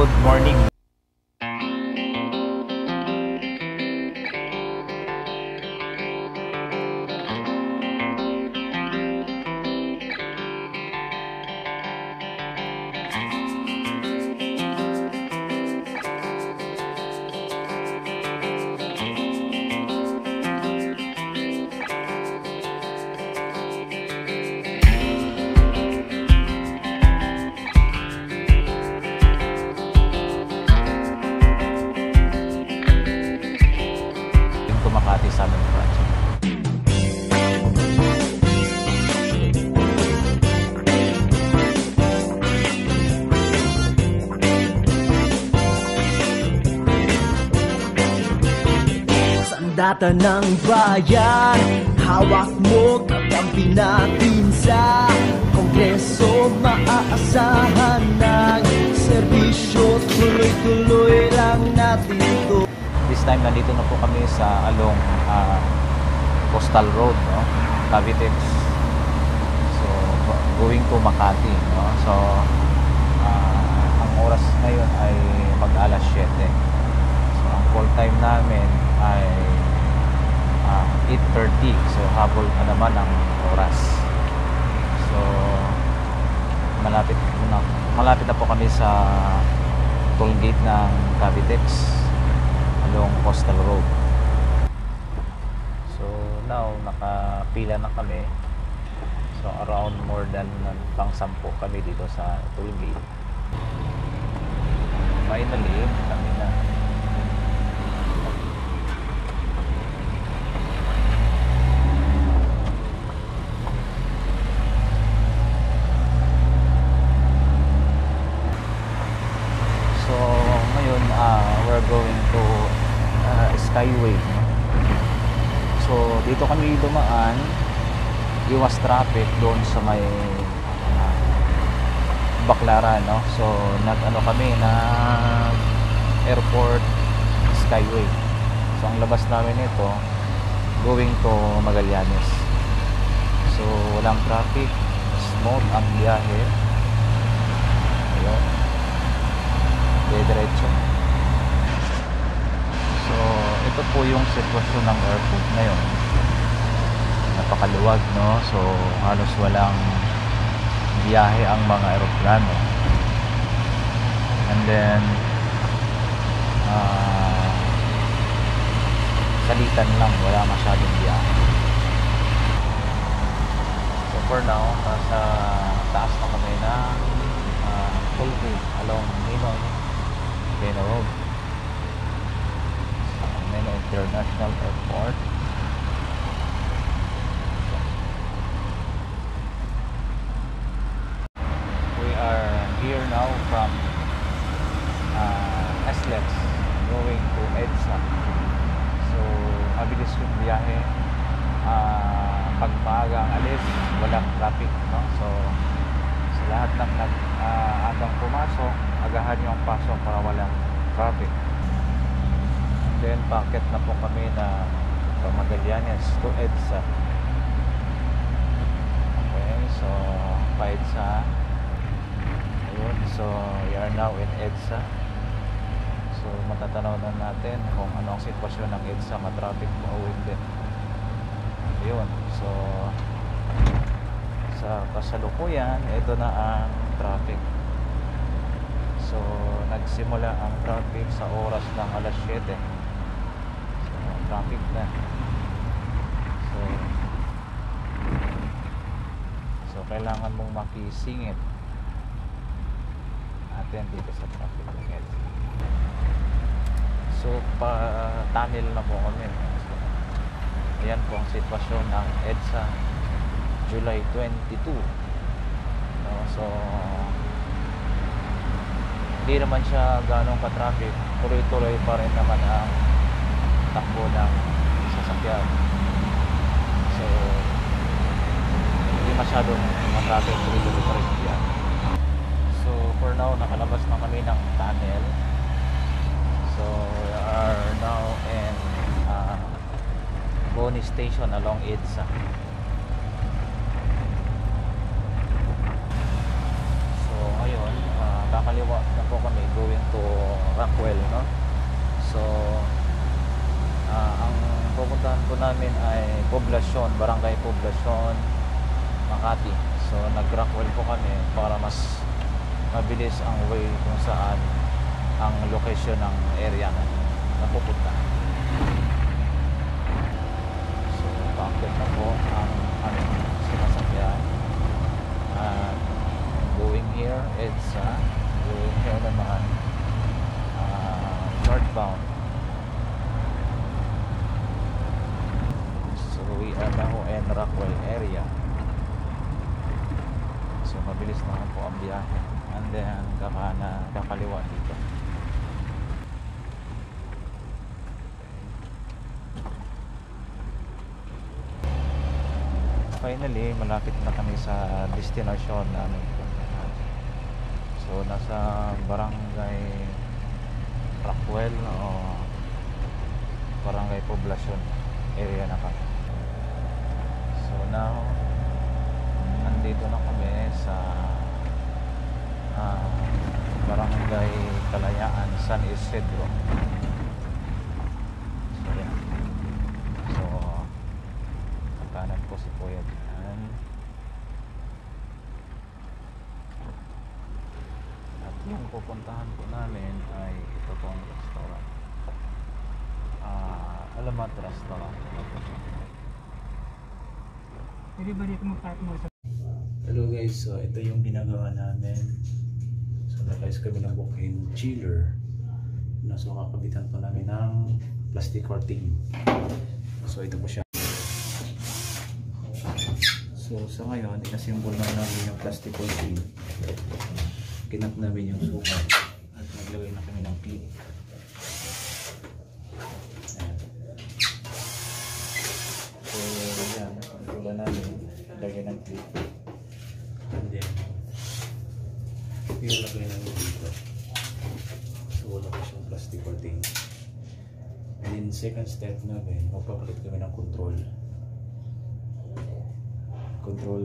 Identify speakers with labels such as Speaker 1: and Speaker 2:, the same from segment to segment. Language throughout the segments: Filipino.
Speaker 1: good morning. Makati sa aming project.
Speaker 2: Sandata ng bayan, hawak mo kakampi natin sa Kongreso. Maaasahan ng serbisyo, tuloy-tuloy lang natin ito.
Speaker 1: This time, nandito na po kami sa along Coastal Road, no? Cavitex. So, going to Makati, no? So, ang oras ngayon ay mag-alas 7. So, ang call time namin ay 8:30. So, habol na naman ang oras. So, malapit na po kami sa toll gate ng Cavitex along Coastal Road. So now nakapila na kami. So around more than pang 10 kami dito sa toll gate. Finally kami na. So ngayon we're going to Skyway. So dito kami dumaan, iwas traffic doon sa may Baclaran, no? So kami na Airport Skyway. So ang labas namin ito going to Magallanes. So walang traffic, smooth ang biyahe. Ayun, diretso. So ito po yung sitwasyon ng airport ngayon. Napakaluwag, no? So halos walang biyahe ang mga eroplano. And then salitan lang, wala masyadong biyahe. So for now, nasa taas na kami ng toll gate along Ninoy Road, Ninoy International Airport. We are here now from SLEX going to EDSA. So mabilis yung biyahe. Pag maaga ang alis, walang traffic, no? So sa lahat ng agang pumasok, agahan yung pasok para walang traffic. And then packet na po kami na from Magallanes to EDSA. Okay, so pa EDSA. Ayun, so we are now in EDSA. So matatanaw na natin kung ano ang sitwasyon ng EDSA, ma-traffic mo o hindi. Ayun, so sa kasalukuyan, ito na ang traffic. So nagsimula ang traffic sa oras ng alas 7. So traffic na. So kailangan mong makisingit natin dito sa traffic ng EDSA. So pa-tunnel na po kami. So, ayan po ang sitwasyon ng EDSA July 22. No, so hindi naman siya ganong ka-traffic, tuloy-tuloy pa rin naman ang takbo ng sasakyan. So hindi masyadong ma-traffic, tuloy-tuloy pa rin yan. So for now, nakalabas na kami ng tunnel. So we are now in Boni Station along EDSA. So ngayon, kakaliwa na po kami going to Rockwell, no? So ang pupuntahan po namin ay Poblacion, Barangay Poblacion, Makati. So nag-Rockwell po kami para mas mabilis ang way kung saan ang location ng area na napupuntahan. So paakit na po ang aming sinasakyan. Going here, EDSA. Going here naman northbound. So we are now in Rockwell area. So mabilis naman po ang biyahe. And then kakaliwa dito. Finally, malapit na kami sa destination namin. So nasa Barangay Rockwell o Barangay Poblacion area na kami. So now nandito na kami sa Barangay Kalayaan, San Isidro. So yan. So kanan po si Kuya diyan. At yung pupuntahan po namin ay ito pong restaurant, Alamat Restaurant.
Speaker 3: Everybody kumakat mo sa...
Speaker 1: Hello guys, so ito yung ginagawa namin. So nag-ayos kami ng walk-in chiller. So kakabitan po namin ng plastic coating. So ito po siya. So sa ngayon, inasimbol na namin yung plastic coating. Kinap namin yung sukat at naglagay na kami ng clip. So yan, kontrola namin, lagay ng clip. And then ilagay namin dito. So wala pa siyang plastic coating. And then second step namin, magpapalit kami ng control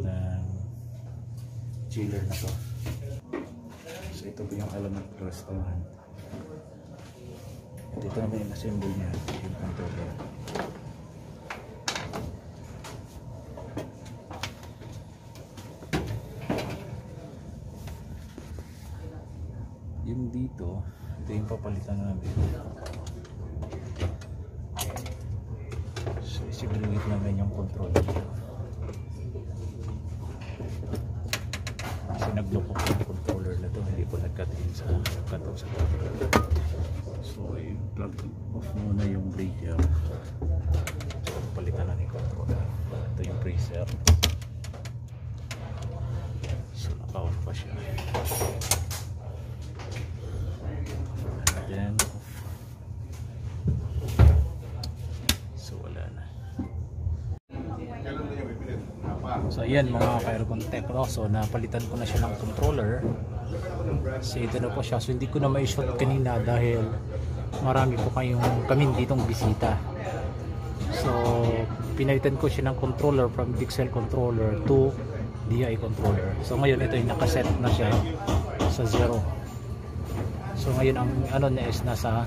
Speaker 1: ng chiller na to. So ito po yung Alamat Restaurant. At ito naman yung assemble niya, yung controller. Yung dito, ito yung papalitan namin. So isigulungit namin yung controller. Kasi nagloko ko yung controller na to, hindi ko nagkat-in sa cut-off sa controller. So i-plug off muna yung breaker. So palitan na yung controller. Ito yung preset. So naka-on pa siya. And then off. So wala na. So ayan mga ka-Aircon Tech, no? So napalitan ko na siya ng controller. So ito na po siya. So hindi ko na ma-shoot kanina dahil marami po kami ditong bisita. So pinalitan ko siya ng controller from Pixel controller to DI controller. So ngayon ito yung nakaset na siya sa 0. So ngayon ang ano na is nasa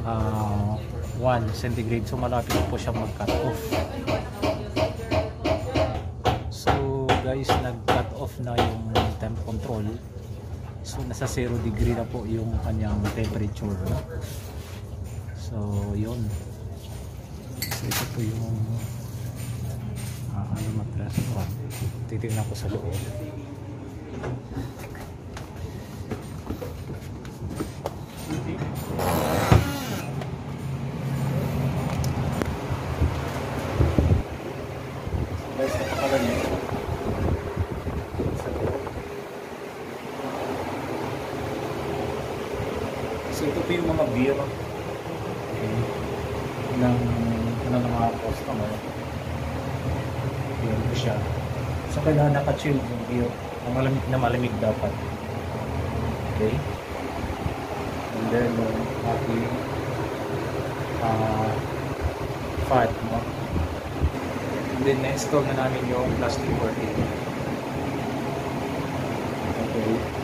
Speaker 1: 1 centigrade. So malapit po siya mag-cut off. Guys, nag-cut off na yung temp control. So nasa 0 degree na po yung kanyang temperature. So yun. So ito po yung Alamat Restaurant. Titignan ko sa loob. Guys, napakalan niyo. So ito po yung mga beer ng mga customer. Yan po siya. So kailangan naka-chill yung beer. Malamig dapat. Okay. And then ating fat, no? And then na-install na namin yung plastic coating. Okay.